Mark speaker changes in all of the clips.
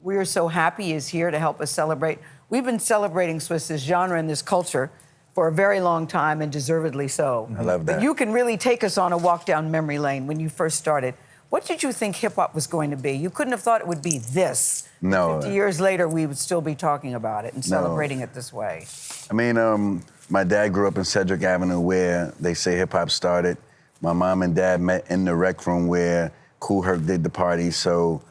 Speaker 1: we are so happy is here to help us celebrate. We've been celebrating Swizz, this genre and this culture, for a very long time, and deservedly so.
Speaker 2: I love that.
Speaker 1: But you can really take us on a walk down memory lane when you first started. What did you think hip-hop was going to be? You couldn't have thought it would be this.
Speaker 2: No.
Speaker 1: 50 years later, we would still be talking about it and celebrating it this way.
Speaker 2: I mean, my dad grew up in Cedric Avenue, where they say hip-hop started. My mom and dad met in the rec room where Kool Herc did the party, so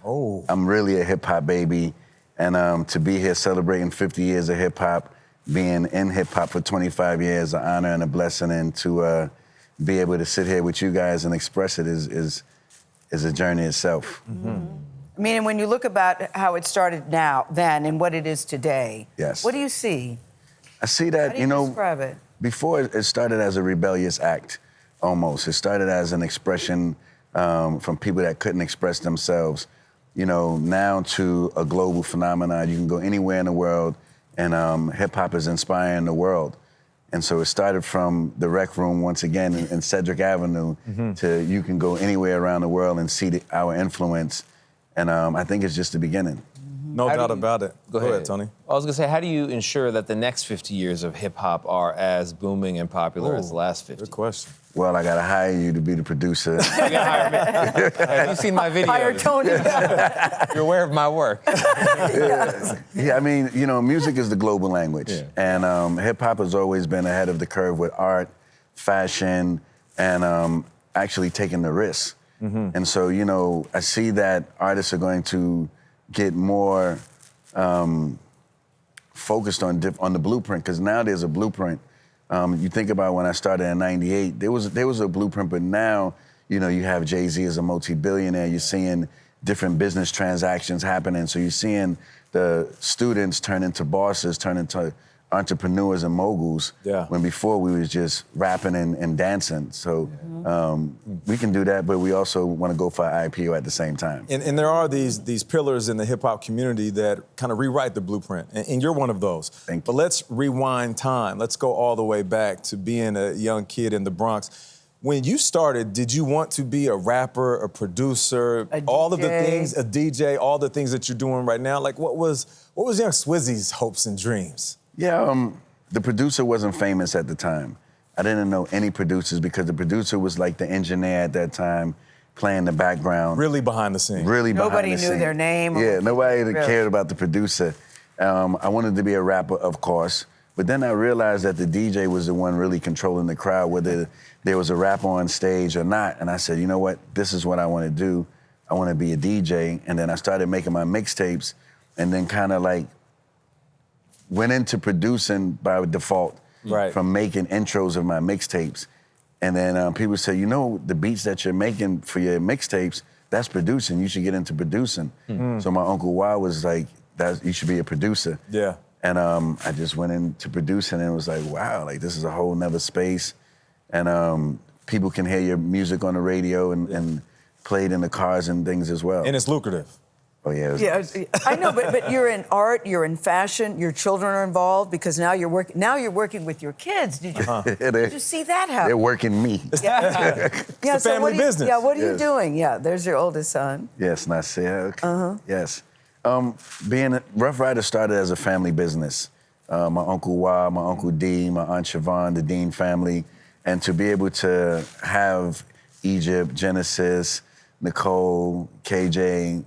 Speaker 2: I'm really a hip-hop baby. And to be here celebrating 50 years of hip-hop, being in hip-hop for 25 years, an honor and a blessing, and to be able to sit here with you guys and express it is a journey itself.
Speaker 1: I mean, and when you look about how it started then, and what it is today,
Speaker 2: yes.
Speaker 1: What do you see?
Speaker 2: I see that,
Speaker 1: How do you describe it?
Speaker 2: Before it started as a rebellious act, almost. It started as an expression from people that couldn't express themselves. Now to a global phenomenon. You can go anywhere in the world, and hip-hop is inspiring the world. And so it started from the rec room, once again, in Cedric Avenue, to you can go anywhere around the world and see our influence. And I think it's just the beginning.
Speaker 3: No doubt about it. Go ahead, Tony.
Speaker 4: I was gonna say, how do you ensure that the next 50 years of hip hop are as booming and popular as the last 50?
Speaker 3: Good question.
Speaker 2: Well, I gotta hire you to be the producer.
Speaker 4: You can hire me. Have you seen my videos?
Speaker 1: Hire Tony.
Speaker 4: You're aware of my work.
Speaker 2: Yeah, I mean, music is the global language. Yeah. And hip-hop has always been ahead of the curve with art, fashion, and actually taking the risks. And so, I see that artists are going to get more focused on the blueprint, because now there's a blueprint. You think about when I started in '98, there was a blueprint, but now, you have Jay-Z as a multi-billionaire. You're seeing different business transactions happening. So you're seeing the students turn into bosses, turn into entrepreneurs and moguls.
Speaker 3: Yeah.
Speaker 2: When before we was just rapping and dancing. So we can do that, but we also want to go for an IPO at the same time.
Speaker 3: And there are these pillars in the hip-hop community that kind of rewrite the blueprint, and you're one of those.
Speaker 2: Thank you.
Speaker 3: But let's rewind time. Let's go all the way back to being a young kid in the Bronx. When you started, did you want to be a rapper, a producer, all of the things, a DJ, all the things that you're doing right now? Like, what was young Swizzy's hopes and dreams?
Speaker 2: Yeah, the producer wasn't famous at the time. I didn't know any producers, because the producer was like the engineer at that time, playing the background.
Speaker 3: Really behind the scenes.
Speaker 2: Really behind the
Speaker 1: Nobody
Speaker 2: scenes.
Speaker 1: knew their name.
Speaker 2: Yeah, nobody cared about the producer. I wanted to be a rapper, of course, but then I realized that the DJ was the one really controlling the crowd, whether there was a rapper on stage or not. And I said, you know what? This is what I want to do. I want to be a DJ. And then I started making my mixtapes, and then kind of like went into producing by default, from making intros of my mixtapes. And then people say, the beats that you're making for your mixtapes, that's producing. You should get into producing. So my Uncle Wa was like, you should be a producer.
Speaker 3: Yeah.
Speaker 2: And I just went into producing, and it was like, wow, like this is a whole nother space. And people can hear your music on the radio and play it in the cars and things as well.
Speaker 3: And it's lucrative.
Speaker 2: Oh, yeah.
Speaker 1: I know, but you're in art, you're in fashion, your children are involved, because now you're working with your kids. Did you see that happen?
Speaker 2: They're working me.
Speaker 1: Yeah.
Speaker 3: It's a family business.
Speaker 1: Yeah, what are you doing? Yeah, there's your oldest son.
Speaker 2: Yes, Nasim. Yes. Being a Rough Rider started as a family business. My Uncle Wa, my Uncle D, my Aunt Siobhan, the Dean family, and to be able to have Egypt, Genesis, Nicole, KJ,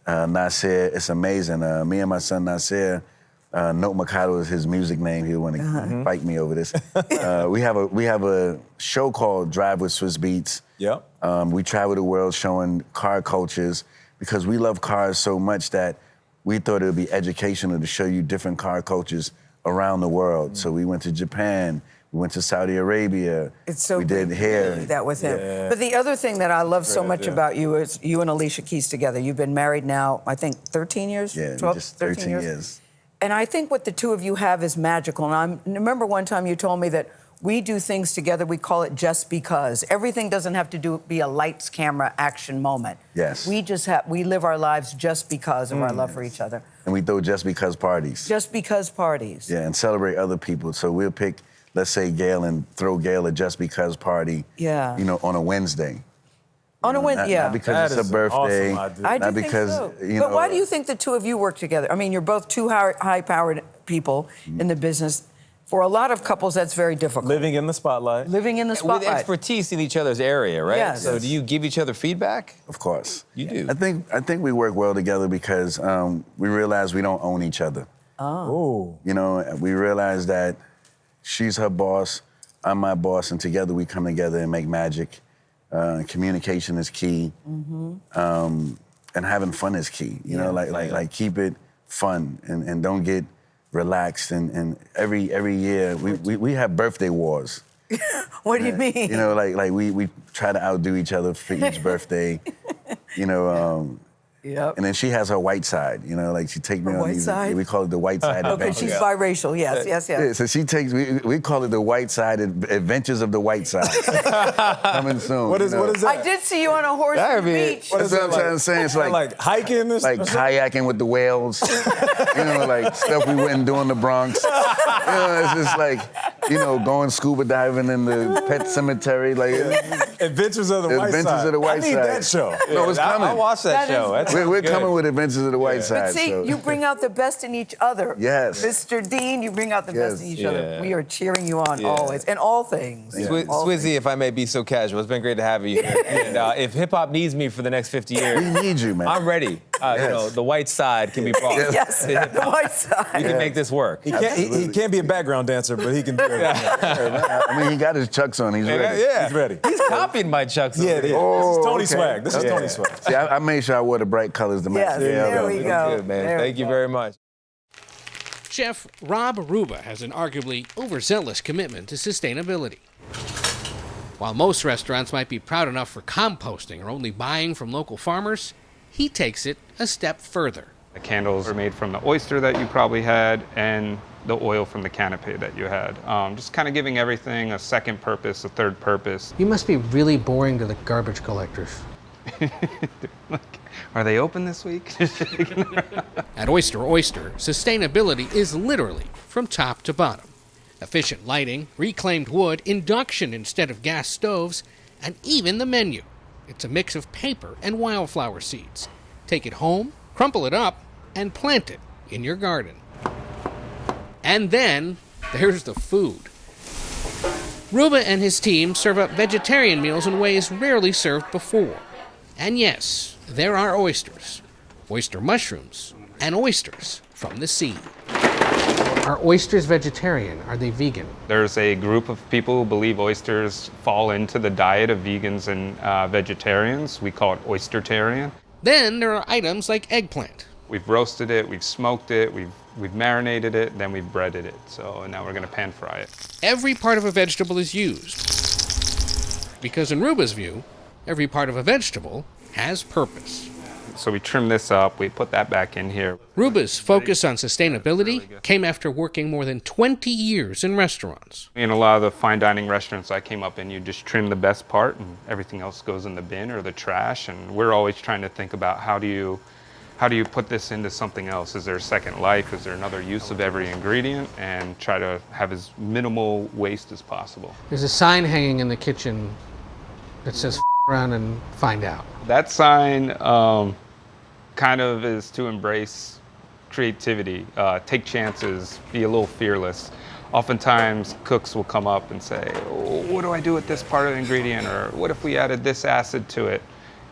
Speaker 2: Nasir, it's amazing. Me and my son Nasir, Note Mikado is his music name. He'll want to fight me over this. We have a show called Drive with Swizz Beatz.
Speaker 3: Yep.
Speaker 2: We travel the world showing car cultures, because we love cars so much that we thought it would be educational to show you different car cultures around the world. So we went to Japan. We went to Saudi Arabia.
Speaker 1: It's so
Speaker 2: we did hair.
Speaker 1: That with him.
Speaker 3: Yeah.
Speaker 1: But the other thing that I love so much about you is you and Alicia Keys together. You've been married now, I think, 13 years?
Speaker 2: Yeah,
Speaker 1: 12,
Speaker 2: just
Speaker 1: 13
Speaker 2: years.
Speaker 1: And I think what the two of you have is magical. And I remember one time you told me that we do things together, we call it just because. Everything doesn't have to be a lights, camera, action moment.
Speaker 2: Yes.
Speaker 1: We live our lives just because of our love for each other.
Speaker 2: And we throw just because parties.
Speaker 1: Just because parties.
Speaker 2: Yeah, and celebrate other people. So we'll pick, let's say, Gayle, and throw Gayle a just because party.
Speaker 1: Yeah.
Speaker 2: On a Wednesday.
Speaker 1: On a Wednesday, yeah.
Speaker 2: Not because
Speaker 3: That
Speaker 2: it's
Speaker 3: is
Speaker 2: a birthday.
Speaker 3: an awesome idea.
Speaker 1: I do
Speaker 2: not
Speaker 1: think
Speaker 2: because,
Speaker 1: so.
Speaker 2: you
Speaker 1: But
Speaker 2: know,
Speaker 1: why do you think the two of you work together? I mean, you're both two high-powered people in the business. For a lot of couples, that's very difficult.
Speaker 3: Living in the spotlight.
Speaker 1: Living in the
Speaker 4: With
Speaker 1: spotlight.
Speaker 4: expertise in each other's area, right?
Speaker 1: Yes.
Speaker 4: So do you give each other feedback?
Speaker 2: Of course.
Speaker 4: You do.
Speaker 2: I think we work well together because we realize we don't own each other.
Speaker 3: Oh.
Speaker 2: You know, we realize that she's her boss, I'm my boss, and together we come together and make magic. Communication is key, and having fun is key. You know, like keep it fun and don't get relaxed. And every year we have birthday wars.
Speaker 1: What do you mean?
Speaker 2: You know, like we try to outdo each other for each birthday. You know.
Speaker 1: Yep.
Speaker 2: And then she has her white side, you know, like she take me
Speaker 1: Her
Speaker 2: on
Speaker 1: white
Speaker 2: these.
Speaker 1: side?
Speaker 2: We call it the white side.
Speaker 1: Okay, she's biracial. Yes.
Speaker 2: Yeah, so she takes. We call it the white side adventures of the white side. Coming soon.
Speaker 3: What is that?
Speaker 1: I did see you on a horse
Speaker 4: That'd
Speaker 1: on the
Speaker 4: be-
Speaker 1: beach.
Speaker 3: What
Speaker 2: That's
Speaker 3: is
Speaker 2: what
Speaker 3: that
Speaker 2: I'm trying to say. It's like
Speaker 3: hiking or something?
Speaker 2: kayaking with the whales. You know, like stuff we wouldn't do in the Bronx. You know, it's just like, you know, going scuba diving in the pet cemetery. Like
Speaker 3: Adventures of the White Side.
Speaker 2: Adventures of the White
Speaker 3: I need
Speaker 2: Side.
Speaker 3: that show.
Speaker 2: No, it's coming.
Speaker 4: I watched that
Speaker 1: That
Speaker 4: show.
Speaker 1: is-
Speaker 4: That's
Speaker 2: We're
Speaker 4: good.
Speaker 2: coming with Adventures of the White Side.
Speaker 1: But see,
Speaker 2: so.
Speaker 1: you bring out the best in each other.
Speaker 2: Yes.
Speaker 1: Mr. Dean, you bring out the best in each other.
Speaker 4: Yeah.
Speaker 1: We are cheering you on
Speaker 4: Yeah.
Speaker 1: always, in all things. All
Speaker 4: Swizzy,
Speaker 1: things.
Speaker 4: if I may be so casual, it's been great to have you here. And if hip hop needs me for the next 50 years,
Speaker 2: We need you, man.
Speaker 4: I'm ready. You know, the white side can be brought.
Speaker 1: Yes, the white side.
Speaker 4: We can make this work.
Speaker 3: He can't be a background dancer, but he can do it.
Speaker 2: I mean, he got his chucks on. He's ready.
Speaker 3: He's ready.
Speaker 4: He's copying my chucks.
Speaker 3: Yeah,
Speaker 4: over
Speaker 3: yeah.
Speaker 4: here.
Speaker 3: This is Tony
Speaker 2: okay.
Speaker 3: swag. This is
Speaker 2: Okay.
Speaker 3: Tony swag.
Speaker 2: See, I made sure I wore the bright colors to match.
Speaker 1: Yes, there we go.
Speaker 4: Good, man.
Speaker 1: There we
Speaker 4: Thank you
Speaker 1: go.
Speaker 4: very much.
Speaker 5: Chef Rob Rubba has an arguably overzealous commitment to sustainability. While most restaurants might be proud enough for composting or only buying from local farmers, he takes it a step further.
Speaker 6: The candles are made from the oyster that you probably had and the oil from the canopy that you had. Just kind of giving everything a second purpose, a third purpose.
Speaker 7: You must be really boring to the garbage collectors.
Speaker 6: Are they open this week?
Speaker 5: At Oyster, sustainability is literally from top to bottom. Efficient lighting, reclaimed wood, induction instead of gas stoves, and even the menu. It's a mix of paper and wildflower seeds. Take it home, crumple it up, and plant it in your garden. And then there's the food. Rubba and his team serve up vegetarian meals in ways rarely served before. And yes, there are oysters, oyster mushrooms, and oysters from the sea.
Speaker 7: Are oysters vegetarian? Are they vegan?
Speaker 6: There's a group of people who believe oysters fall into the diet of vegans and vegetarians. We call it oystertarian.
Speaker 5: Then there are items like eggplant.
Speaker 6: We've roasted it, we've smoked it, we've marinated it, then we've breaded it. So now we're gonna pan fry it.
Speaker 5: Every part of a vegetable is used. Because in Rubba's view, every part of a vegetable has purpose.
Speaker 6: So we trim this up, we put that back in here.
Speaker 5: Rubba's focus on sustainability came after working more than 20 years in restaurants.
Speaker 6: In a lot of the fine dining restaurants I came up in, you just trim the best part and everything else goes in the bin or the trash. And we're always trying to think about how do you put this into something else? Is there a second life? Is there another use of every ingredient? And try to have as minimal waste as possible.
Speaker 7: There's a sign hanging in the kitchen that says around and find out.
Speaker 6: That sign kind of is to embrace creativity, take chances, be a little fearless. Oftentimes cooks will come up and say, oh, what do I do with this part of the ingredient? Or what if we added this acid to it?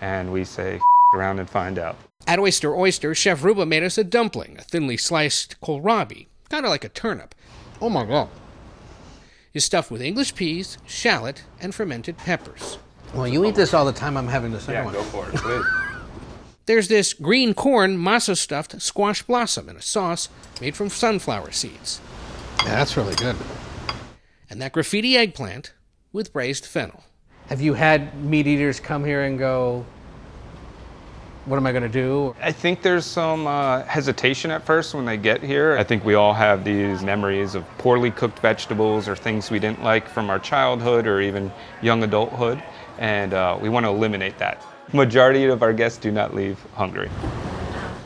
Speaker 6: And we say, around and find out.
Speaker 5: At Oyster, Chef Rubba made us a dumpling, a thinly sliced kohlrabi, kind of like a turnip. Oh my God. Is stuffed with English peas, shallot, and fermented peppers.
Speaker 7: Well, you eat this all the time. I'm having the second
Speaker 6: Yeah,
Speaker 7: one.
Speaker 6: go for it, please.
Speaker 5: There's this green corn masa-stuffed squash blossom in a sauce made from sunflower seeds.
Speaker 7: Yeah, that's really good.
Speaker 5: And that graffiti eggplant with braised fennel.
Speaker 7: Have you had meat eaters come here and go, what am I going to do?
Speaker 6: I think there's some hesitation at first when they get here. I think we all have these memories of poorly cooked vegetables or things we didn't like from our childhood or even young adulthood, and we want to eliminate that. Majority of our guests do not leave hungry.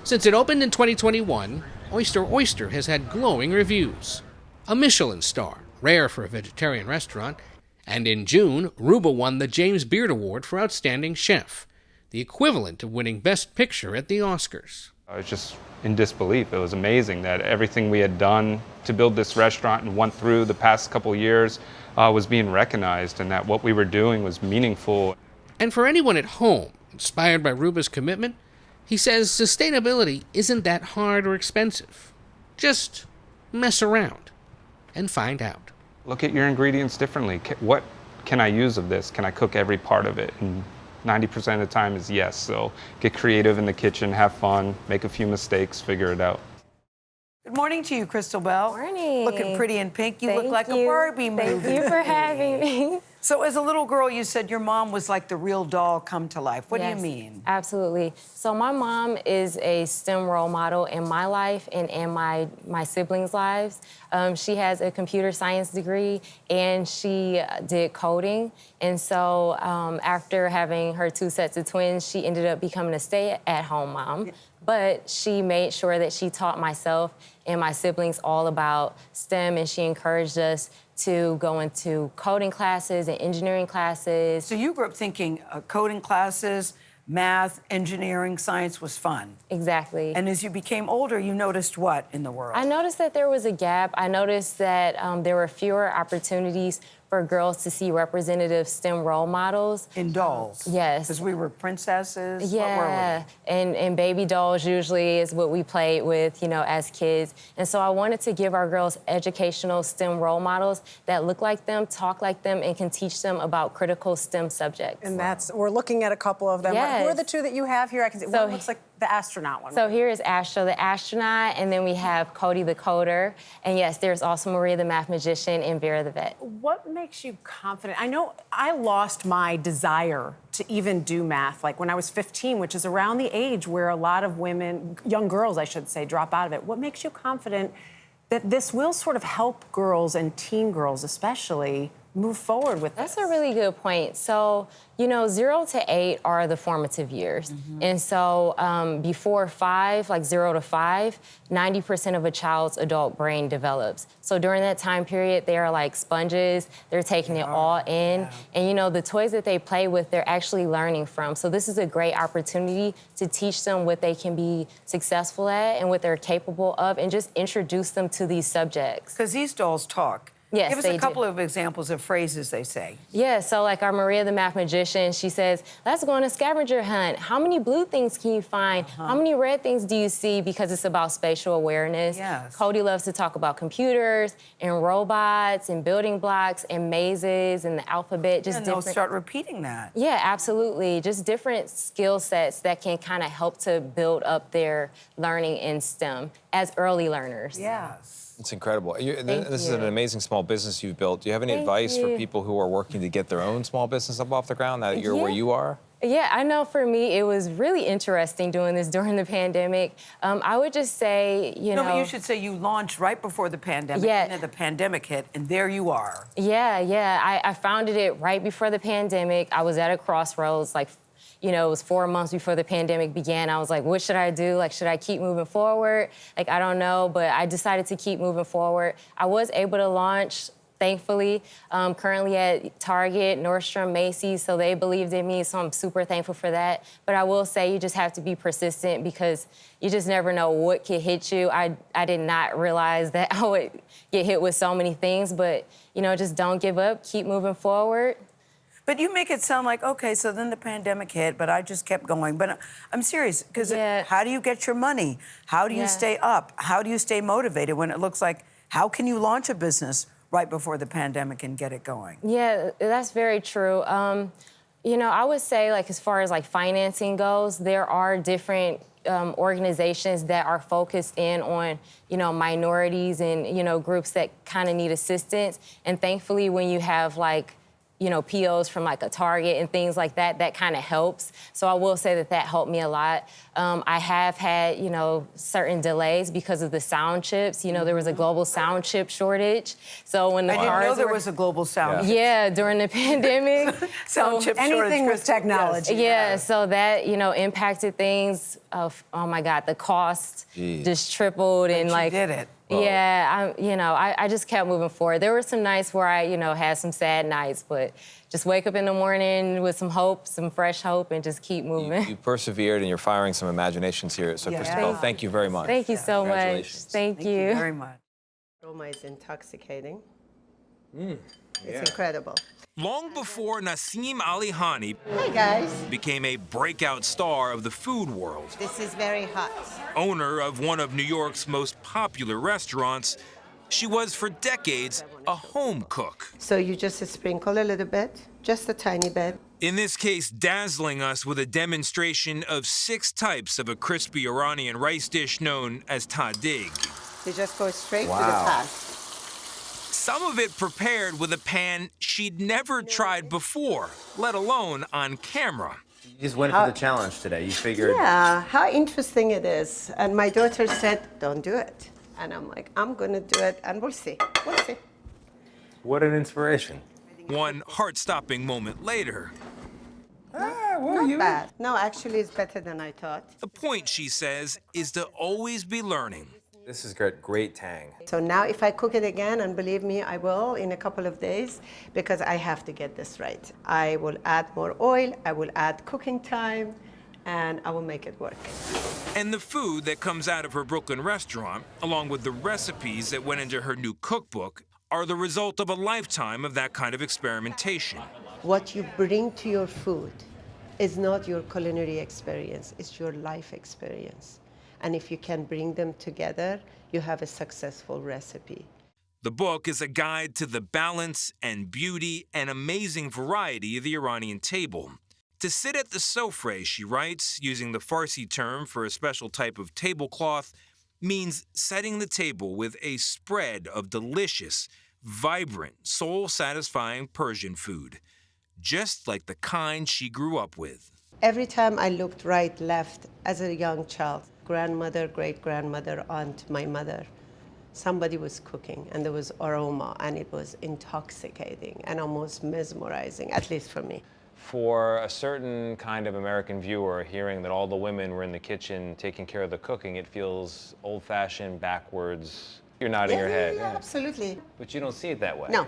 Speaker 5: Since it opened in 2021, Oyster has had glowing reviews. A Michelin star, rare for a vegetarian restaurant, And in June, Rubba won the James Beard Award for Outstanding Chef, the equivalent of winning Best Picture at the Oscars.
Speaker 6: I was just in disbelief. It was amazing that everything we had done to build this restaurant and went through the past couple years was being recognized, and that what we were doing was meaningful.
Speaker 5: And for anyone at home inspired by Rubba's commitment, he says sustainability isn't that hard or expensive. Just mess around and find out.
Speaker 6: Look at your ingredients differently. What can I use of this? Can I cook every part of it? And 90% of the time is yes. So get creative in the kitchen, have fun, make a few mistakes, figure it out.
Speaker 1: Good morning to you, Kristel Bell.
Speaker 8: Morning.
Speaker 1: Looking pretty in pink. You
Speaker 8: Thank
Speaker 1: look like
Speaker 8: you.
Speaker 1: a Barbie movie.
Speaker 8: Thank you for having me.
Speaker 1: So as a little girl, you said your mom was like the real doll come to life. What do you
Speaker 8: Yes,
Speaker 1: mean?
Speaker 8: Absolutely. So my mom is a STEM role model in my life and in my siblings' lives. She has a computer science degree and she did coding. And so after having her 2 sets of twins, she ended up becoming a stay-at-home mom. Yeah. But she made sure that she taught myself and my siblings all about STEM, and she encouraged us to go into coding classes and engineering classes.
Speaker 1: So you grew up thinking coding classes, math, engineering, science was fun.
Speaker 8: Exactly.
Speaker 1: And as you became older, you noticed what in the world?
Speaker 8: I noticed that there was a gap. I noticed that there were fewer opportunities for girls to see representative STEM role models.
Speaker 1: In dolls?
Speaker 8: Yes.
Speaker 1: Because we were princesses?
Speaker 8: Yeah,
Speaker 1: What were we?
Speaker 8: And baby dolls usually is what we played with, you know, as kids. And so I wanted to give our girls educational STEM role models that look like them, talk like them, and can teach them about critical STEM subjects.
Speaker 9: And we're looking at a couple of them.
Speaker 8: Yes.
Speaker 9: Who are the two that you have here? I can see one looks like the astronaut one.
Speaker 8: So here is Astro, the astronaut, and then we have Cody, the coder. And yes, there's also Maria, the math magician, and Vera, the vet.
Speaker 9: What makes you confident? I know I lost my desire to even do math, like when I was 15, which is around the age where a lot of women, young girls, I should say, drop out of it. What makes you confident that this will sort of help girls and teen girls especially move forward with this?
Speaker 8: That's a really good point. So, you know, 0 to 8 are the formative years. And so before 5, like 0 to 5, 90% of a child's adult brain develops. So during that time period, they are like sponges. They're taking it all in. Yeah. And, you know, the toys that they play with, they're actually learning from. So this is a great opportunity to teach them what they can be successful at and what they're capable of, and just introduce them to these subjects.
Speaker 1: Because these dolls talk.
Speaker 8: Yes,
Speaker 1: Give us a couple of examples of phrases they say.
Speaker 8: Yeah, so like our Maria the math magician, she says, let's go on a scavenger hunt. How many blue things can you find? How many red things do you see? Because it's about spatial awareness.
Speaker 1: Yes.
Speaker 8: Cody loves to talk about computers and robots and building blocks and mazes and the alphabet. Just
Speaker 1: and
Speaker 8: different.
Speaker 1: they'll start repeating that.
Speaker 8: Yeah, absolutely. Just different skill sets that can kind of help to build up their learning in STEM as early learners.
Speaker 1: Yes.
Speaker 4: It's incredible. This is
Speaker 8: you.
Speaker 4: an amazing small business you've built. Do you have any advice for people who are working to get their own small business up off the ground now that you're where you are?
Speaker 8: Yeah, I know for me, it was really interesting doing this during the pandemic. I would just say, you know...
Speaker 1: No, but you should say you launched right before the pandemic,
Speaker 8: Yeah.
Speaker 1: and then the pandemic hit, and there you are.
Speaker 8: Yeah. I founded it right before the pandemic. I was at a crossroads, like, you know, it was 4 months before the pandemic began. I was like, what should I do? Like, should I keep moving forward? Like, I don't know, but I decided to keep moving forward. I was able to launch, thankfully, currently at Target, Nordstrom, Macy's, so they believed in me, so I'm super thankful for that. But I will say you just have to be persistent because you just never know what could hit you. I did not realize that I would get hit with so many things, but, you know, just don't give up, keep moving forward.
Speaker 1: But you make it sound like, okay, so then the pandemic hit, but I just kept going. But I'm serious, because how do you get your money? How do you stay up? How do you stay motivated when it looks like, how can you launch a business right before the pandemic and get it going?
Speaker 8: Yeah, that's very true. You know, I would say, like, as far as, like, financing goes, there are different organizations that are focused in on, you know, minorities and, you know, groups that kind of need assistance. And thankfully, when you have, like, you know, POs from like a Target and things like that, that kind of helps. So I will say that helped me a lot. I have had, you know, certain delays because of the sound chips. You know, there was a global sound chip shortage. So when the
Speaker 1: I didn't know there was a global sound chip.
Speaker 8: Yeah, during the pandemic.
Speaker 1: Sound chip shortage.
Speaker 9: Anything with technology.
Speaker 8: Yeah, so that, you know, impacted things. of, oh my God, the cost just tripled and
Speaker 1: you did it.
Speaker 8: Yeah, I just kept moving forward. There were some nights where I, had some sad nights, but just wake up in the morning with some hope, some fresh hope, and just keep moving.
Speaker 4: You persevered, and you're firing some imaginations here. So, Kristel Bell, thank you very much.
Speaker 8: Thank you so much. Thank you
Speaker 1: very much.
Speaker 10: Aroma is intoxicating. It's incredible.
Speaker 11: Long before Nasim Alikhani
Speaker 10: Hey guys.
Speaker 11: became a breakout star of the food world,
Speaker 10: This is very hot.
Speaker 11: owner of one of New York's most popular restaurants, she was for decades a home cook.
Speaker 10: So you just sprinkle a little bit, just a tiny bit.
Speaker 11: In this case, dazzling us with a demonstration of 6 types of a crispy Iranian rice dish known as tahdig.
Speaker 10: You just go straight to the pan.
Speaker 11: Some of it prepared with a pan she'd never tried before, let alone on camera.
Speaker 4: You just went for the challenge today. You figured.
Speaker 10: Yeah, how interesting it is. And my daughter said, don't do it. And I'm like, I'm gonna do it and we'll see. We'll see.
Speaker 4: What an inspiration.
Speaker 11: One heart-stopping moment later.
Speaker 10: Not bad. No, actually it's better than I thought.
Speaker 11: The point, she says, is to always be learning.
Speaker 4: This is great tang.
Speaker 10: So now if I cook it again, and believe me, I will in a couple of days, because I have to get this right. I will add more oil, I will add cooking time, and I will make it work.
Speaker 11: And the food that comes out of her Brooklyn restaurant, along with the recipes that went into her new cookbook, are the result of a lifetime of that kind of experimentation.
Speaker 10: What you bring to your food is not your culinary experience, it's your life experience. And if you can bring them together, you have a successful recipe.
Speaker 11: The book is a guide to the balance and beauty and amazing variety of the Iranian table. To sit at the sofre, she writes, using the Farsi term for a special type of tablecloth, means setting the table with a spread of delicious, vibrant, soul-satisfying Persian food, just like the kind she grew up with.
Speaker 10: Every time I looked right, left, as a young child, grandmother, great-grandmother, aunt, my mother, somebody was cooking, and there was aroma, and it was intoxicating and almost mesmerizing, at least for me.
Speaker 4: For a certain kind of American viewer, hearing that all the women were in the kitchen taking care of the cooking, it feels old-fashioned, backwards. You're nodding your head.
Speaker 10: Yeah, absolutely.
Speaker 4: But you don't see it that way.
Speaker 10: No.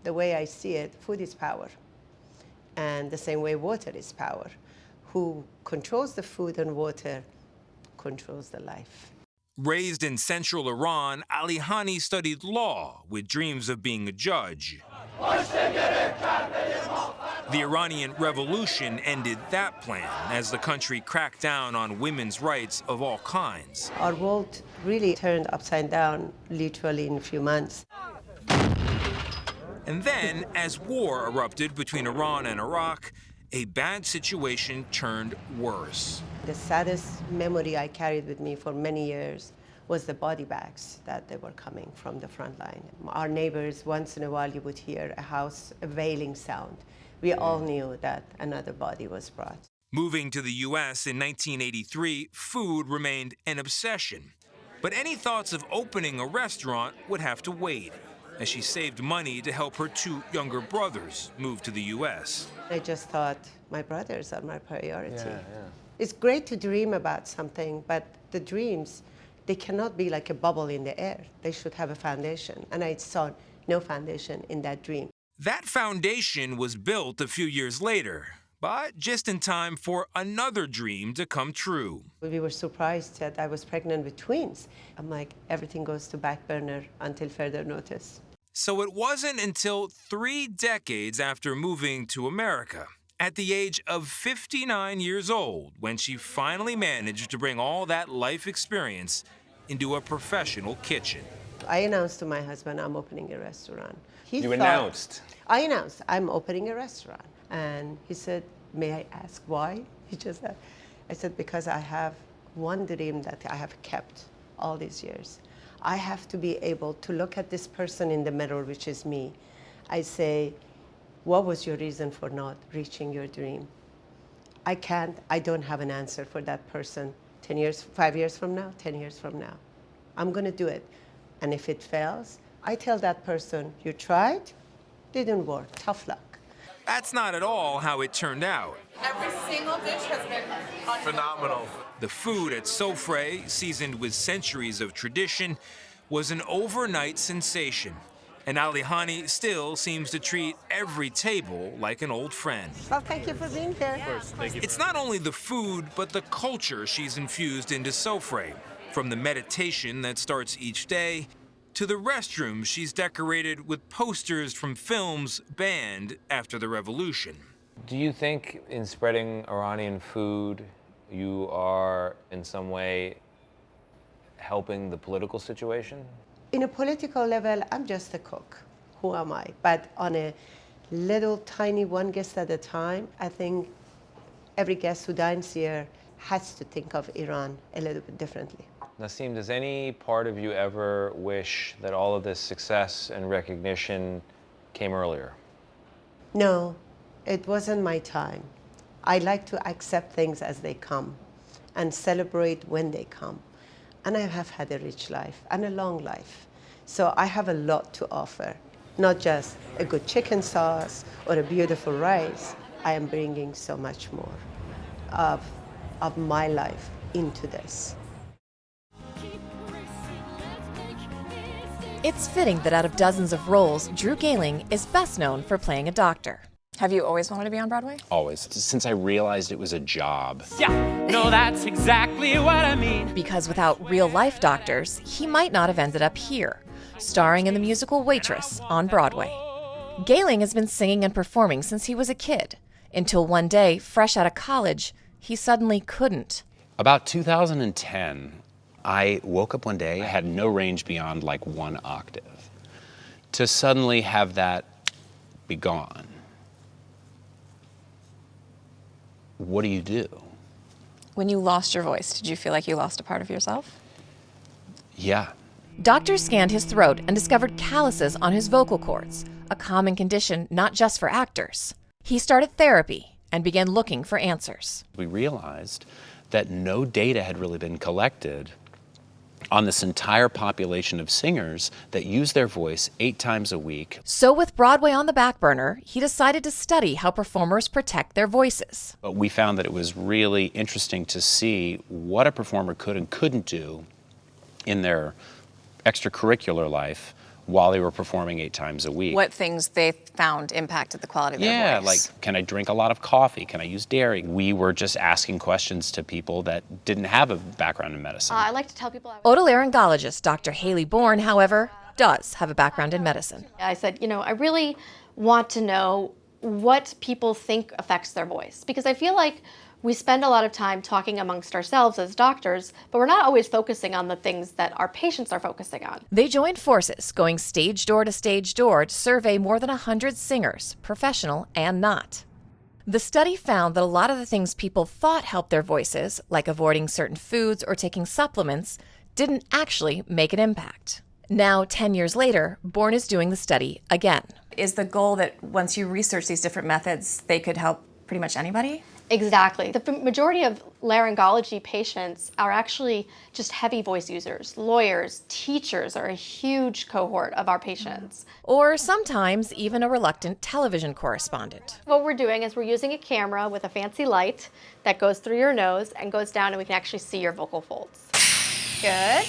Speaker 10: The way I see it, food is power. And the same way water is power. Who controls the food and water controls the life.
Speaker 11: Raised in central Iran, Alikhani studied law with dreams of being a judge. The Iranian Revolution ended that plan as the country cracked down on women's rights of all kinds.
Speaker 10: Our world really turned upside down literally in a few months.
Speaker 11: And then, as war erupted between Iran and Iraq, a bad situation turned worse.
Speaker 10: The saddest memory I carried with me for many years was the body bags that they were coming from the front line. Our neighbors, once in a while you would hear a wailing sound. We all knew that another body was brought.
Speaker 11: Moving to the U.S. in 1983, food remained an obsession. But any thoughts of opening a restaurant would have to wait, as she saved money to help her 2 younger brothers move to the U.S.
Speaker 10: I just thought, my brothers are my priority. It's great to dream about something, but the dreams, they cannot be like a bubble in the air. They should have a foundation, and I saw no foundation in that dream.
Speaker 11: That foundation was built a few years later, but just in time for another dream to come true.
Speaker 10: We were surprised that I was pregnant with twins. I'm like, everything goes to back burner until further notice.
Speaker 11: So it wasn't until 3 decades after moving to America, at the age of 59 years old, when she finally managed to bring all that life experience into a professional kitchen.
Speaker 10: I announced to my husband, I'm opening a restaurant. I announced, I'm opening a restaurant. And he said, may I ask why? I said, because I have one dream that I have kept all these years. I have to be able to look at this person in the mirror, which is me. I say, what was your reason for not reaching your dream? I don't have an answer for that person 10 years, 5 years from now, 10 years from now. I'm gonna do it. And if it fails, I tell that person, you tried, didn't work, tough luck.
Speaker 11: That's not at all how it turned out.
Speaker 12: Every single dish has been
Speaker 11: Phenomenal. The food at Sofre, seasoned with centuries of tradition, was an overnight sensation. And Alikhani still seems to treat every table like an old friend.
Speaker 10: Well, thank you for being here.
Speaker 12: Of course, thank you.
Speaker 11: It's not only the food, but the culture she's infused into Sofre. From the meditation that starts each day, to the restrooms she's decorated with posters from films banned after the revolution.
Speaker 4: Do you think in spreading Iranian food, you are in some way helping the political situation?
Speaker 10: In a political level, I'm just a cook. Who am I? But on a little tiny one guest at a time, I think every guest who dines here has to think of Iran a little bit differently.
Speaker 4: Nasim, does any part of you ever wish that all of this success and recognition came earlier?
Speaker 10: No, it wasn't my time. I like to accept things as they come and celebrate when they come. And I have had a rich life and a long life. So I have a lot to offer, not just a good chicken sauce or a beautiful rice. I am bringing so much more of my life into this.
Speaker 13: It's fitting that out of dozens of roles, Drew Gehling is best known for playing a doctor.
Speaker 14: Have you always wanted to be on Broadway?
Speaker 15: Always. Since I realized it was a job.
Speaker 16: Yeah, no, that's exactly what I mean.
Speaker 13: Because without real-life doctors, he might not have ended up here, starring in the musical Waitress on Broadway. Gehling has been singing and performing since he was a kid, until one day, fresh out of college, he suddenly couldn't.
Speaker 15: About 2010, I woke up one day, I had no range beyond like 1 octave. To suddenly have that be gone. What do you do?
Speaker 14: When you lost your voice, did you feel like you lost a part of yourself?
Speaker 15: Yeah.
Speaker 13: Doctors scanned his throat and discovered calluses on his vocal cords, a common condition not just for actors. He started therapy and began looking for answers.
Speaker 15: We realized that no data had really been collected on this entire population of singers that use their voice 8 times a week.
Speaker 13: So with Broadway on the back burner, he decided to study how performers protect their voices.
Speaker 15: But we found that it was really interesting to see what a performer could and couldn't do in their extracurricular life while they were performing 8 times a week.
Speaker 14: What things they found impacted the quality of their voice?
Speaker 15: Yeah, like, can I drink a lot of coffee? Can I use dairy? We were just asking questions to people that didn't have a background in medicine.
Speaker 17: I like to tell people...
Speaker 13: Otolaryngologist Dr. Haley Bourne, however, does have a background in medicine.
Speaker 17: I said, I really want to know what people think affects their voice, because I feel like we spend a lot of time talking amongst ourselves as doctors, but we're not always focusing on the things that our patients are focusing on.
Speaker 13: They joined forces, going stage door to survey more than 100 singers, professional and not. The study found that a lot of the things people thought helped their voices, like avoiding certain foods or taking supplements, didn't actually make an impact. Now, 10 years later, Bourne is doing the study again.
Speaker 14: Is the goal that once you research these different methods, they could help pretty much anybody?
Speaker 17: Exactly. The majority of laryngology patients are actually just heavy voice users. Lawyers, teachers are a huge cohort of our patients.
Speaker 13: Or sometimes even a reluctant television correspondent.
Speaker 17: What we're doing is we're using a camera with a fancy light that goes through your nose and goes down, and we can actually see your vocal folds. Good.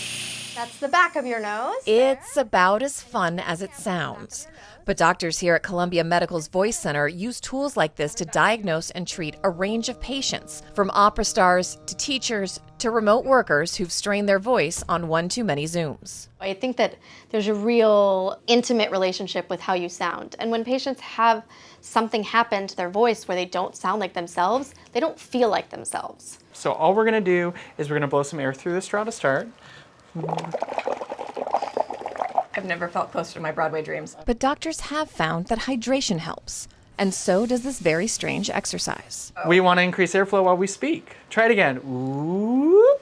Speaker 17: That's the back of your nose.
Speaker 13: It's about as fun as it sounds. But doctors here at Columbia Medical's Voice Center use tools like this to diagnose and treat a range of patients, from opera stars to teachers to remote workers who've strained their voice on one too many Zooms.
Speaker 17: I think that there's a real intimate relationship with how you sound. And when patients have something happen to their voice where they don't sound like themselves, they don't feel like themselves.
Speaker 18: So all we're gonna do is we're gonna blow some air through the straw to start.
Speaker 14: I've never felt closer to my Broadway dreams.
Speaker 13: But doctors have found that hydration helps, and so does this very strange exercise.
Speaker 18: We want to increase airflow while we speak. Try it again. Ooh.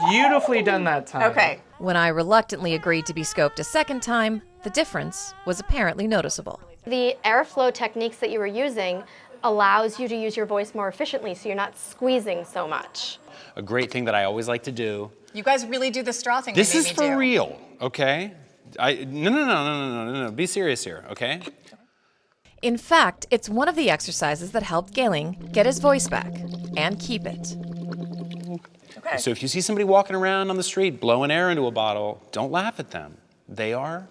Speaker 18: Beautifully done that time.
Speaker 14: Okay.
Speaker 13: When I reluctantly agreed to be scoped a second time, the difference was apparently noticeable.
Speaker 17: The airflow techniques that you were using allows you to use your voice more efficiently, so you're not squeezing so much.
Speaker 15: A great thing that I always like to do.
Speaker 14: You guys really do the straw thing.
Speaker 15: This is for real, okay? No. Be serious here, okay?
Speaker 13: In fact, it's one of the exercises that helped Gehling get his voice back and keep it.
Speaker 15: Okay. So if you see somebody walking around on the street blowing air into a bottle, don't laugh at them. They are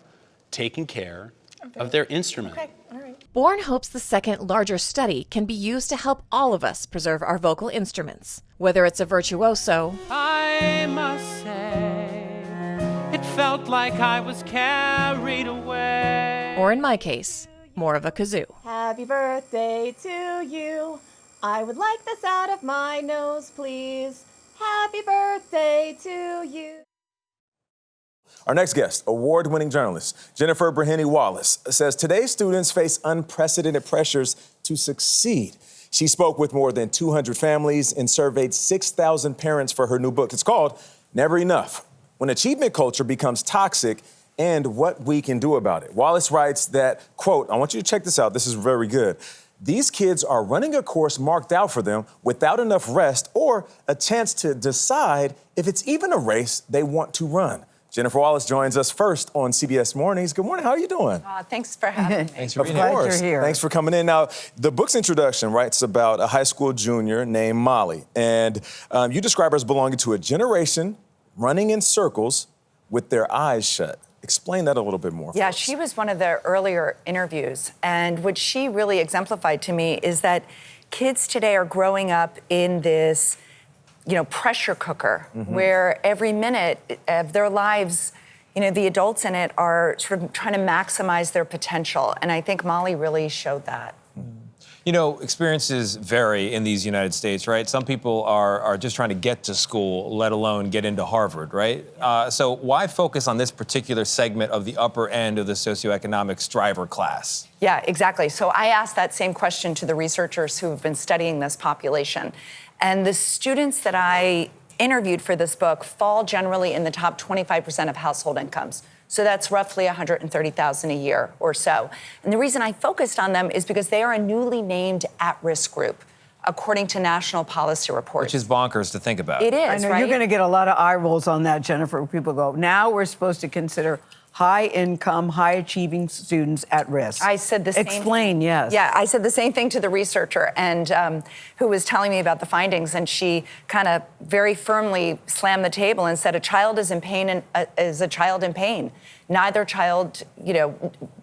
Speaker 15: taking care of their instrument.
Speaker 14: Okay, all right.
Speaker 13: Bourne hopes the second, larger study can be used to help all of us preserve our vocal instruments. Whether it's a virtuoso,
Speaker 16: I must say, it felt like I was carried away.
Speaker 13: or in my case, more of a kazoo.
Speaker 17: Happy birthday to you. I would like this out of my nose, please. Happy birthday to you.
Speaker 3: Our next guest, award-winning journalist Jennifer Breheny Wallace, says today's students face unprecedented pressures to succeed. She spoke with more than 200 families and surveyed 6,000 parents for her new book. It's called Never Enough: When Achievement Culture Becomes Toxic and What We Can Do About It. Wallace writes that, quote, I want you to check this out. This is very good. These kids are running a course marked out for them without enough rest or a chance to decide if it's even a race they want to run. Jennifer Wallace joins us first on CBS Mornings. Good morning. How are you doing?
Speaker 19: Thanks for having me.
Speaker 3: Thanks for being here. Of course. Thanks for coming in. Now, the book's introduction writes about a high school junior named Molly, and you describe her as belonging to a generation running in circles with their eyes shut. Explain that a little bit more.
Speaker 19: Yeah, she was one of the earlier interviews, and what she really exemplified to me is that kids today are growing up in this, pressure cooker where every minute of their lives, the adults in it are sort of trying to maximize their potential, and I think Molly really showed that.
Speaker 4: Experiences vary in these United States, right? Some people are just trying to get to school, let alone get into Harvard, right? So why focus on this particular segment of the upper end of the socioeconomic striver class?
Speaker 19: Yeah, exactly. So I asked that same question to the researchers who have been studying this population. And the students that I interviewed for this book fall generally in the top 25% of household incomes. So that's roughly $130,000 a year or so. And the reason I focused on them is because they are a newly named at-risk group, according to national policy reports.
Speaker 4: Which is bonkers to think about.
Speaker 19: It is,
Speaker 1: I know
Speaker 19: right?
Speaker 1: you're going to get a lot of eye rolls on that, Jennifer. People go, now we're supposed to consider high-income, high-achieving students at risk.
Speaker 19: I said the same
Speaker 1: Explain, yes.
Speaker 19: Yeah, I said the same thing to the researcher and who was telling me about the findings, and she kind of very firmly slammed the table and said, a child is in pain and is a child in pain. Neither child,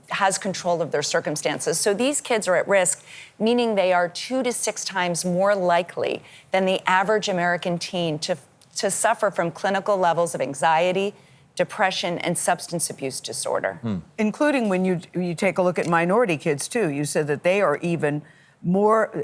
Speaker 19: has control of their circumstances. So these kids are at risk, meaning they are 2 to 6 times more likely than the average American teen to suffer from clinical levels of anxiety, depression, and substance abuse disorder.
Speaker 1: Including when you take a look at minority kids, too. You said that they are even more,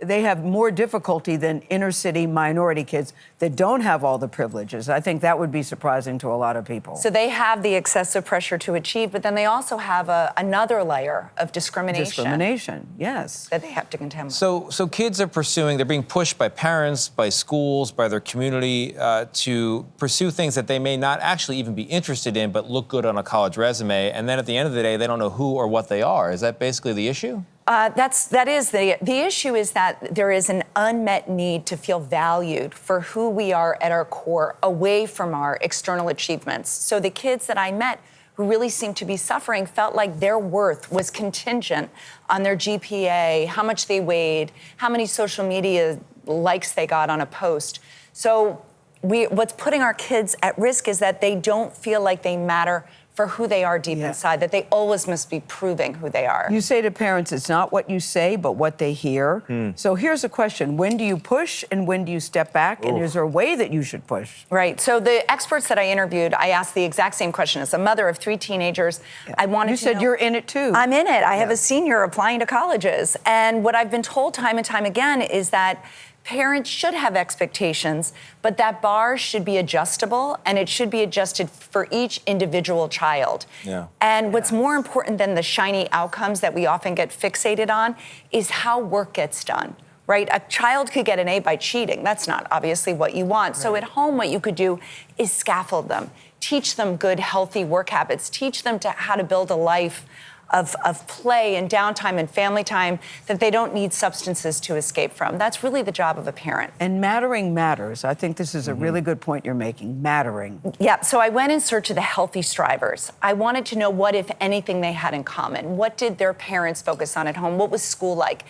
Speaker 1: they have more difficulty than inner city minority kids that don't have all the privileges. I think that would be surprising to a lot of people.
Speaker 19: So they have the excessive pressure to achieve, but then they also have another layer of discrimination.
Speaker 1: Discrimination, yes.
Speaker 19: That they have to contend with.
Speaker 4: So kids are they're being pushed by parents, by schools, by their community to pursue things that they may not actually even be interested in, but look good on a college resume. And then at the end of the day, they don't know who or what they are. Is that basically the issue?
Speaker 19: That is the issue is that there is an unmet need to feel valued for who we are at our core, away from our external achievements. So the kids that I met who really seemed to be suffering felt like their worth was contingent on their GPA, how much they weighed, how many social media likes they got on a post. So what's putting our kids at risk is that they don't feel like they matter for who they are deep inside, that they always must be proving who they are.
Speaker 1: You say to parents, it's not what you say, but what they hear. So here's a question. When do you push and when do you step back? And is there a way that you should push?
Speaker 19: Right. So the experts that I interviewed, I asked the exact same question. As a mother of 3 teenagers, I wanted to know.
Speaker 1: You said you're in it too.
Speaker 19: I'm in it. I have a senior applying to colleges. And what I've been told time and time again is that parents should have expectations, but that bar should be adjustable, and it should be adjusted for each individual child. And what's more important than the shiny outcomes that we often get fixated on is how work gets done, right? A child could get an A by cheating. That's not obviously what you want. So at home, what you could do is scaffold them, teach them good, healthy work habits, teach them how to build a life of play and downtime and family time that they don't need substances to escape from. That's really the job of a parent.
Speaker 1: And mattering matters. I think this is a really good point you're making, mattering.
Speaker 19: Yeah, so I went in search of the healthy strivers. I wanted to know what, if anything, they had in common. What did their parents focus on at home? What was school like?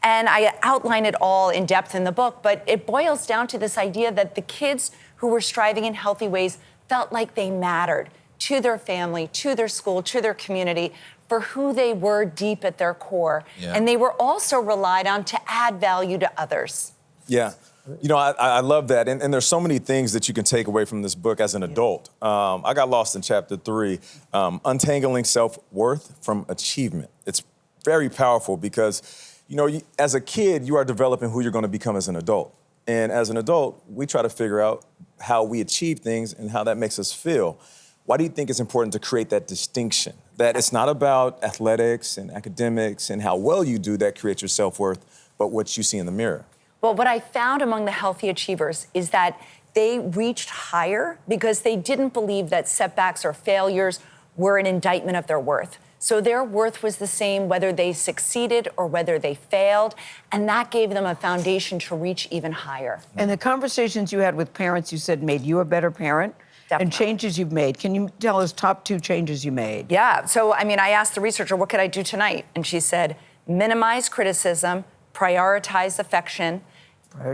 Speaker 19: And I outline it all in depth in the book, but it boils down to this idea that the kids who were striving in healthy ways felt like they mattered to their family, to their school, to their community, for who they were deep at their core.
Speaker 3: Yeah.
Speaker 19: And they were also relied on to add value to others.
Speaker 3: Yeah. You know, I love that. And there's so many things that you can take away from this book as an adult. I got lost in chapter 3, untangling self-worth from achievement. It's very powerful because, you know, as a kid, you are developing who you're going to become as an adult. And as an adult, we try to figure out how we achieve things and how that makes us feel. Why do you think it's important to create that distinction? That it's not about athletics and academics and how well you do that creates your self-worth, but what you see in the mirror?
Speaker 19: Well, what I found among the healthy achievers is that they reached higher because they didn't believe that setbacks or failures were an indictment of their worth. So their worth was the same whether they succeeded or whether they failed, and that gave them a foundation to reach even higher.
Speaker 1: And the conversations you had with parents, you said, made you a better parent?
Speaker 19: Definitely.
Speaker 1: And changes you've made. Can you tell us top 2 changes you made?
Speaker 19: Yeah, so I asked the researcher, what could I do tonight? And she said, minimize criticism, prioritize affection.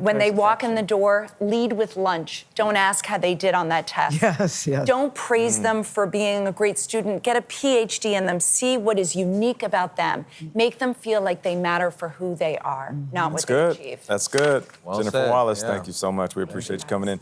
Speaker 19: When they walk in the door, lead with lunch. Don't ask how they did on that test.
Speaker 1: Yes, yes.
Speaker 19: Don't praise them for being a great student. Get a PhD in them. See what is unique about them. Make them feel like they matter for who they are, not what they achieve.
Speaker 3: That's good.
Speaker 4: Well
Speaker 3: Jennifer
Speaker 4: said.
Speaker 3: Wallace,
Speaker 4: Yeah.
Speaker 3: thank you so much. We appreciate you coming in.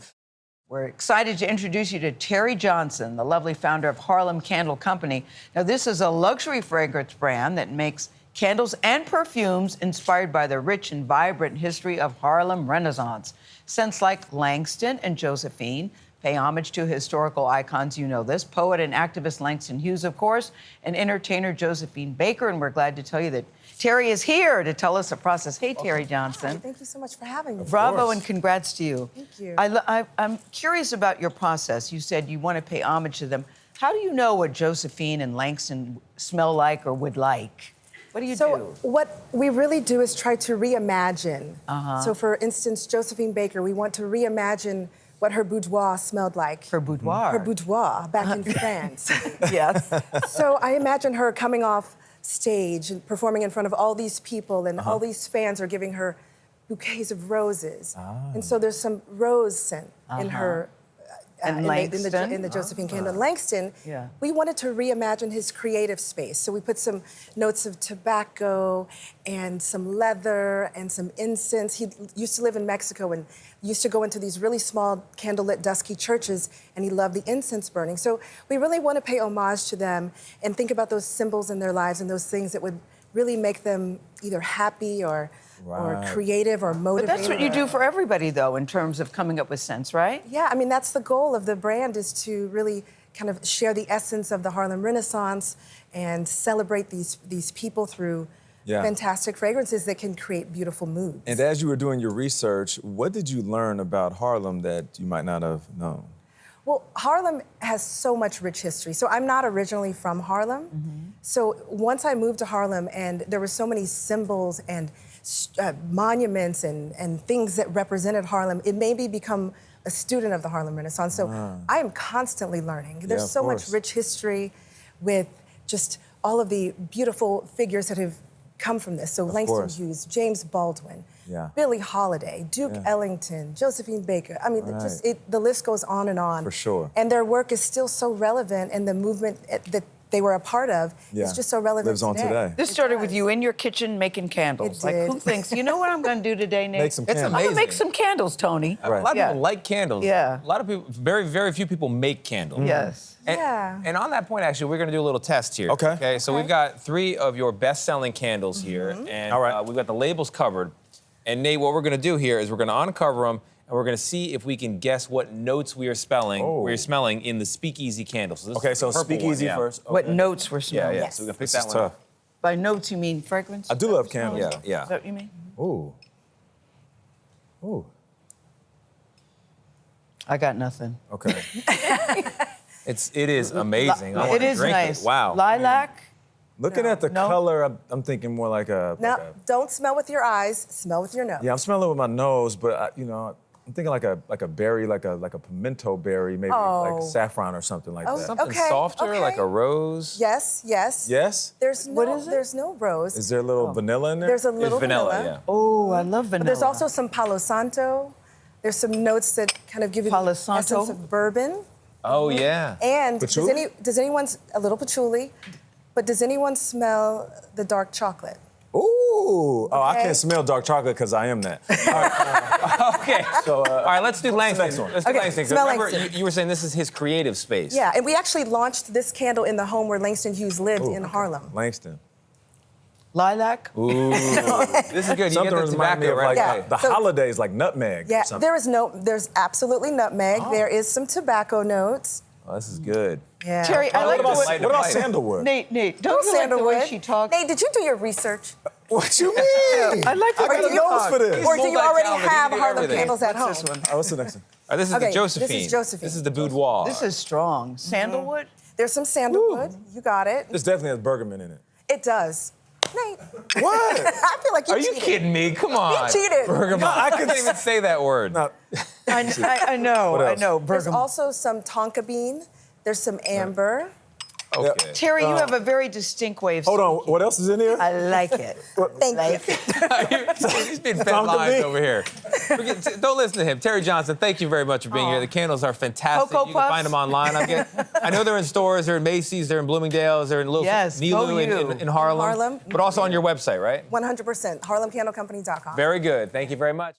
Speaker 1: We're excited to introduce you to Teri Johnson, the lovely founder of Harlem Candle Company. Now, this is a luxury fragrance brand that makes candles and perfumes inspired by the rich and vibrant history of Harlem Renaissance. Scents like Langston and Josephine pay homage to historical icons, you know this, poet and activist Langston Hughes, of course, and entertainer Josephine Baker, and we're glad to tell you that Teri is here to tell us the process. Hey, Teri Johnson.
Speaker 20: Hi, thank you so much for having me.
Speaker 1: Bravo and congrats to you.
Speaker 20: Thank you.
Speaker 1: I'm curious about your process. You said you want to pay homage to them. How do you know what Josephine and Langston smell like or would like? What do you do?
Speaker 20: So what we really do is try to reimagine.
Speaker 1: Uh-huh.
Speaker 20: So for instance, Josephine Baker, we want to reimagine what her boudoir smelled like.
Speaker 1: Her boudoir?
Speaker 20: Her boudoir back in France.
Speaker 1: Yes.
Speaker 20: So I imagine her coming off stage and performing in front of all these people, and all these fans are giving her bouquets of roses. And so there's some rose scent in her
Speaker 1: And
Speaker 20: in
Speaker 1: Langston?
Speaker 20: the Josephine candle. Langston,
Speaker 1: Yeah.
Speaker 20: we wanted to reimagine his creative space. So we put some notes of tobacco and some leather and some incense. He used to live in Mexico and used to go into these really small candlelit dusky churches, and he loved the incense burning. So we really want to pay homage to them and think about those symbols in their lives and those things that would really make them either happy or creative or
Speaker 1: But
Speaker 20: motivated.
Speaker 1: that's what you do for everybody, though, in terms of coming up with scents, right?
Speaker 20: Yeah, I mean, that's the goal of the brand, is to really kind of share the essence of the Harlem Renaissance and celebrate these people through fantastic fragrances that can create beautiful moods.
Speaker 3: And as you were doing your research, what did you learn about Harlem that you might not have known?
Speaker 20: Well, Harlem has so much rich history. So I'm not originally from Harlem. So once I moved to Harlem, and there were so many symbols and monuments and things that represented Harlem, it made me become a student of the Harlem Renaissance. So I am constantly learning. There's so much rich history with just all of the beautiful figures that have come from this. So Langston Hughes, James Baldwin, Billie Holiday, Duke Ellington, Josephine Baker. I mean, the list goes on and on.
Speaker 3: For sure.
Speaker 20: And their work is still so relevant, and the movement that they were a part of is just so relevant
Speaker 3: Lives on today.
Speaker 1: This started with you in your kitchen making candles.
Speaker 20: It did.
Speaker 1: Like, who thinks, you know what I'm going to do today, Nate?
Speaker 3: Make some
Speaker 1: I'm
Speaker 3: candles.
Speaker 1: going to make some candles, Tony.
Speaker 4: A lot of people like candles.
Speaker 1: Yeah.
Speaker 4: A lot of people, very, very few people make candles.
Speaker 1: Yes.
Speaker 4: And on that point, actually, we're going to do a little test here. Okay. So we've got 3 of your best-selling candles here, and we've got the labels covered. And Nate, what we're going to do here is we're going to uncover them, and we're going to see if we can guess what notes we are smelling in the Speakeasy candles. So this is the purple
Speaker 3: Speakeasy
Speaker 4: one,
Speaker 3: first.
Speaker 1: What notes we're smelling.
Speaker 4: Yeah. So we're going to pick
Speaker 3: This
Speaker 4: that
Speaker 3: is
Speaker 4: one
Speaker 3: tough.
Speaker 4: up.
Speaker 1: By notes, you mean fragrance?
Speaker 3: I do love candles.
Speaker 4: Yeah.
Speaker 1: Is that what you mean?
Speaker 3: Ooh. Ooh.
Speaker 1: I got nothing.
Speaker 3: Okay.
Speaker 4: It is amazing. I
Speaker 1: It
Speaker 4: wanna
Speaker 1: is
Speaker 4: drink
Speaker 1: nice.
Speaker 4: Wow.
Speaker 1: Lilac,
Speaker 3: Looking at the color, I'm thinking more like a.
Speaker 20: No,
Speaker 3: like a,
Speaker 20: don't smell with your eyes. Smell with your nose.
Speaker 3: yeah, I'm smelling with my nose, but I'm thinking like a berry, like a pimento berry, maybe like saffron or something like that.
Speaker 4: Something softer, like a rose.
Speaker 20: Yes, yes.
Speaker 3: Yes?
Speaker 20: There's no, There's no rose.
Speaker 3: Is there a little vanilla in there?
Speaker 20: There's a little vanilla.
Speaker 4: Yeah.
Speaker 1: Oh, I love vanilla.
Speaker 20: But there's also some Palo Santo. There's some notes that kind of give you
Speaker 1: Palo
Speaker 20: the
Speaker 1: Santo?
Speaker 20: essence of bourbon.
Speaker 4: Oh, yeah.
Speaker 20: And
Speaker 3: Patchouli?
Speaker 20: does anyone, a little patchouli, but does anyone smell the dark chocolate?
Speaker 3: Ooh. Oh, I can't smell dark chocolate because I am that.
Speaker 4: Okay. So, all right, let's do Langston.
Speaker 3: next one?
Speaker 4: Let's do
Speaker 20: Okay,
Speaker 4: Langston. 'Cause
Speaker 20: smell
Speaker 4: remember,
Speaker 20: Langston.
Speaker 4: you were saying this is his creative space.
Speaker 20: Yeah, and we actually launched this candle in the home where Langston Hughes lived in Harlem.
Speaker 3: Langston.
Speaker 1: Lilac?
Speaker 4: Ooh. This is good. You
Speaker 3: Something
Speaker 4: get the
Speaker 3: reminds me
Speaker 4: tobacco
Speaker 3: of
Speaker 4: right
Speaker 3: like
Speaker 4: away.
Speaker 3: the holidays, like nutmeg.
Speaker 20: Yeah,
Speaker 3: or something.
Speaker 20: there's absolutely nutmeg. There is some tobacco notes.
Speaker 3: Oh, this is good.
Speaker 20: Yeah.
Speaker 1: Terry, I like
Speaker 3: What about sandalwood?
Speaker 1: Nate, don't you like the way she talks?
Speaker 20: Nate, did you do your research?
Speaker 3: What you mean?
Speaker 1: I like the
Speaker 3: I
Speaker 1: way
Speaker 3: got a
Speaker 1: you
Speaker 3: nose
Speaker 1: talk.
Speaker 3: for this.
Speaker 20: Or do you already
Speaker 4: multi-talented.
Speaker 20: have
Speaker 4: He can do
Speaker 20: Harlem
Speaker 4: everything.
Speaker 20: candles at home?
Speaker 1: What's this one?
Speaker 3: Oh, what's the next one?
Speaker 4: All right, this is
Speaker 20: Okay,
Speaker 4: the Josephine.
Speaker 20: this is Josephine.
Speaker 4: This is the boudoir.
Speaker 1: This is strong. Sandalwood?
Speaker 20: There's some sandalwood. You got it.
Speaker 3: This definitely has bergamot in it.
Speaker 20: It does. Nate.
Speaker 3: What?
Speaker 20: I feel like you
Speaker 4: Are you
Speaker 20: cheated.
Speaker 4: kidding me? Come on.
Speaker 20: You cheated.
Speaker 4: Bergamot.
Speaker 3: No, I
Speaker 4: I can't even say that word.
Speaker 3: No.
Speaker 1: I know,
Speaker 3: What
Speaker 1: I
Speaker 3: else?
Speaker 1: know.
Speaker 20: There's
Speaker 1: Bergamot.
Speaker 20: also some tonka bean. There's some amber.
Speaker 4: Okay.
Speaker 1: Terry, you have a very distinct way of
Speaker 3: Hold on.
Speaker 1: speaking.
Speaker 3: What else is in here?
Speaker 1: I like it.
Speaker 20: Thank you.
Speaker 4: He's been fed
Speaker 3: Tonka
Speaker 4: lines
Speaker 3: bean.
Speaker 4: over here. Don't listen to him. Teri Johnson, thank you very much for being here. The candles are fantastic.
Speaker 1: Cocoa
Speaker 4: You can find
Speaker 1: Puffs?
Speaker 4: them online. I know they're in stores. They're in Macy's. They're in Bloomingdale's. They're in Little
Speaker 1: Yes, go
Speaker 4: Nilu
Speaker 1: you.
Speaker 4: in Harlem.
Speaker 20: Harlem.
Speaker 4: But also on your website, right?
Speaker 20: 100%. HarlemCandleCompany.com.
Speaker 4: Very good. Thank you very much.